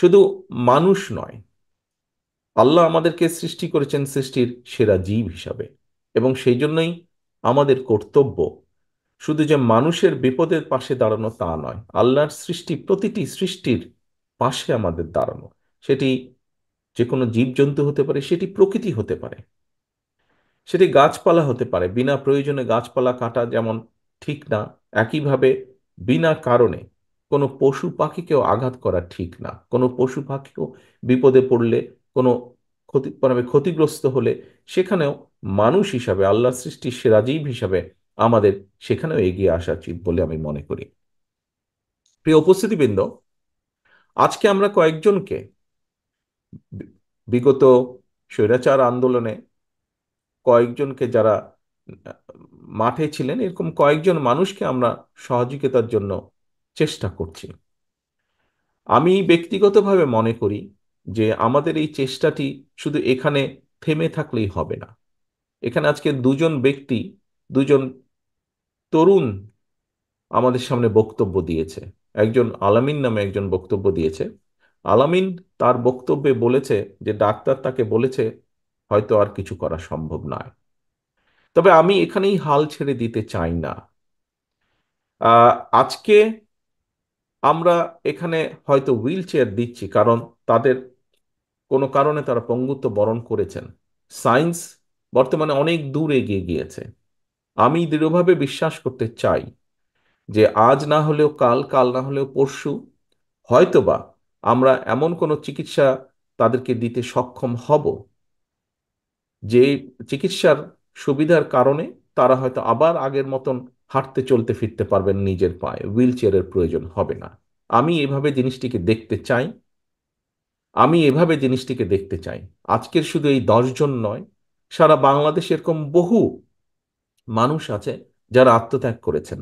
শুধু মানুষ নয়, আল্লাহ আমাদেরকে সৃষ্টি করেছেন সৃষ্টির সেরা জীব হিসাবে। এবং সেই জন্যই আমাদের কর্তব্য শুধু যে মানুষের বিপদের পাশে দাঁড়ানো তা নয়, আল্লাহর সৃষ্টি প্রতিটি সৃষ্টির পাশে আমাদের দাঁড়ানো। সেটি যে কোনো জীবজন্তু হতে পারে, সেটি প্রকৃতি হতে পারে, সেটি গাছপালা হতে পারে। বিনা প্রয়োজনে গাছপালা কাটা যেমন ঠিক না, একইভাবে বিনা কারণে কোনো পশু পাখিকেও আঘাত করা ঠিক না। কোনো পশু পাখিও বিপদে পড়লে, কোনো মানে ক্ষতিগ্রস্ত হলে, সেখানেও মানুষ হিসাবে, আল্লাহ সৃষ্টির সেরা জীব হিসাবে আমাদের সেখানেও এগিয়ে আসা উচিত বলে আমি মনে করি। প্রিয় উপস্থিতিবৃন্দ, আজকে আমরা কয়েকজনকে বি- বিগত স্বৈরাচার আন্দোলনে কয়েকজনকে যারা আহ, মাঠে ছিলেন, এরকম কয়েকজন মানুষকে আমরা সহযোগিতার জন্য চেষ্টা করছি। আমি ব্যক্তিগতভাবে মনে করি যে আমাদের এই চেষ্টাটি শুধু এখানে থেমে থাকলেই হবে না। এখানে আজকে দুজন ব্যক্তি, দুজন তরুণ আমাদের সামনে বক্তব্য দিয়েছে। একজন আলামিন নামে একজন বক্তব্য দিয়েছে। আলামিন তার বক্তব্যে বলেছে যে ডাক্তার তাকে বলেছে হয়তো আর কিছু করা সম্ভব নয়। তবে আমি এখানেই হাল ছেড়ে দিতে চাই না। আজকে আমরা এখানে হয়তো হুইল চেয়ার দিচ্ছি কারণ তাদের কোনো কারণে তারা পঙ্গুত্ব বরণ করেছেন। সায়েন্স বর্তমানে অনেক দূর এগিয়ে গিয়েছে। আমি দৃঢ়ভাবে বিশ্বাস করতে চাই যে আজ না হলেও কাল, কাল না হলেও পরশু হয়তোবা আমরা এমন কোনো চিকিৎসা তাদেরকে দিতে সক্ষম হব, যে চিকিৎসার সুবিধার কারণে তারা হয়তো আবার আগের মতন হাঁটতে চলতে ফিরতে পারবেন নিজের পায়ে, হুইল চেয়ারের প্রয়োজন হবে না। আমি এভাবে জিনিসটিকে দেখতে চাই। আমি এভাবে জিনিসটিকে দেখতে চাই। আজকের শুধু এই 10 জন নয়, সারা বাংলাদেশে এরকম বহু মানুষ আছে যারা আত্মত্যাগ করেছেন।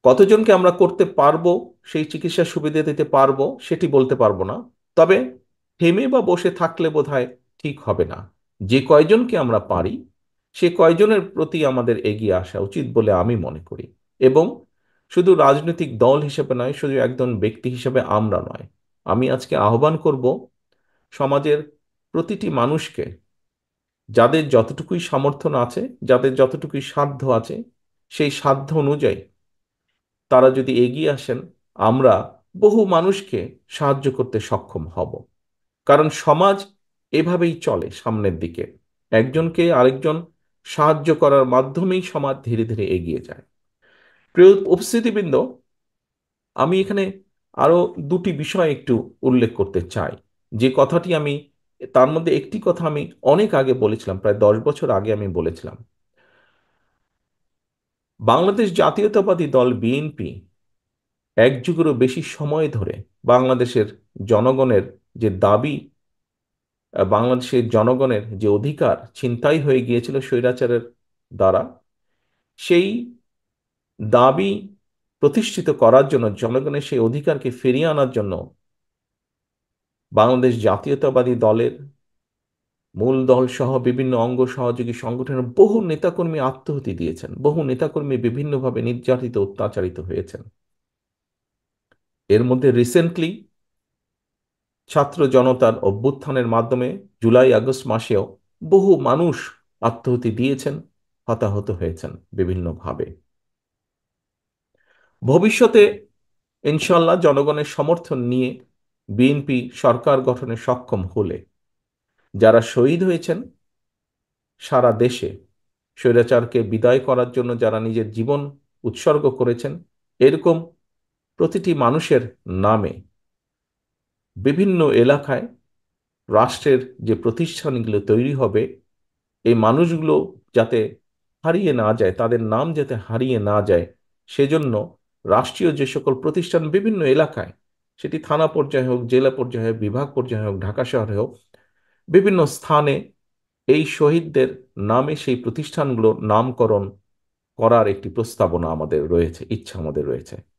কতজনকে আমরা করতে পারবো, সেই চিকিৎসার সুবিধা দিতে পারবো, সেটি বলতে পারবো না। তবে থেমে বা বসে থাকলে বোধহয় ঠিক হবে না। যে কয়জনকে আমরা পারি, সে কয়জনের প্রতি আমাদের এগিয়ে আসা উচিত বলে আমি মনে করি। এবং শুধু রাজনৈতিক দল হিসেবে নয়, শুধু একজন ব্যক্তি হিসেবে আমরা নয়, আমি আজকে আহ্বান করব সমাজের প্রতিটি মানুষকে, যাদের যতটুকুই সামর্থ্য আছে, যাদের যতটুকুই সাধ্য আছে, সেই সাধ্য অনুযায়ী তারা যদি এগিয়ে আসেন, আমরা বহু মানুষকে সাহায্য করতে সক্ষম হব। কারণ সমাজ এভাবেই চলে সামনের দিকে, একজনকে আরেকজন সাহায্য করার মাধ্যমেই সমাজ ধীরে ধীরে এগিয়ে যায়। প্রিয় উপস্থিতিবৃন্দ, আমি এখানে আরো দুটি বিষয় একটু উল্লেখ করতে চাই। যে কথাটি আমি, তার মধ্যে একটি কথা আমি অনেক আগে বলেছিলাম, প্রায় 10 বছর আগে আমি বলেছিলাম। বাংলাদেশ জাতীয়তাবাদী দল বিএনপি এক যুগেরও বেশি সময় ধরে বাংলাদেশের জনগণের যে দাবি, বাংলাদেশের জনগণের যে অধিকার ছিনতাই হয়ে গিয়েছিল স্বৈরাচারের দ্বারা, সেই দাবি প্রতিষ্ঠিত করার জন্য, জনগণের সেই অধিকারকে ফিরিয়ে আনার জন্য বাংলাদেশ জাতীয়তাবাদী দলের মূল দল সহ বিভিন্ন অঙ্গ সহযোগী সংগঠনের বহু নেতাকর্মী আত্মাহুতি দিয়েছেন, বহু নেতাকর্মী বিভিন্নভাবে নির্যাতিত অত্যাচারিত হয়েছেন। এর মধ্যে রিসেন্টলি ছাত্র জনতার অভ্যুত্থানের মাধ্যমে জুলাই আগস্ট মাসেও বহু মানুষ আত্মাহুতি দিয়েছেন, হতাহত হয়েছেন বিভিন্নভাবে। ভবিষ্যতে ইনশাল্লাহ জনগণের সমর্থন নিয়ে বিএনপি সরকার গঠনে সক্ষম হলে যারা শহীদ হয়েছেন সারা দেশে, স্বৈরাচারকে বিদায় করার জন্য যারা নিজের জীবন উৎসর্গ করেছেন, এরকম প্রতিটি মানুষের নামে বিভিন্ন এলাকায় রাষ্ট্রের যে প্রতিষ্ঠানগুলো তৈরি হবে, এই মানুষগুলো যাতে হারিয়ে না যায়, তাদের নাম যাতে হারিয়ে না যায়, সেজন্য রাষ্ট্রীয় যে সকল প্রতিষ্ঠান বিভিন্ন এলাকায়, সেটি থানা পর্যায়ে হোক, জেলা পর্যায়ে হোক, বিভাগ পর্যায়ে হোক, ঢাকা শহরে হোক, বিভিন্ন স্থানে এই শহীদদের নামে সেই প্রতিষ্ঠানগুলো নামকরণ করার একটি প্রস্তাবনা আমাদের রয়েছে, ইচ্ছা আমাদের রয়েছে।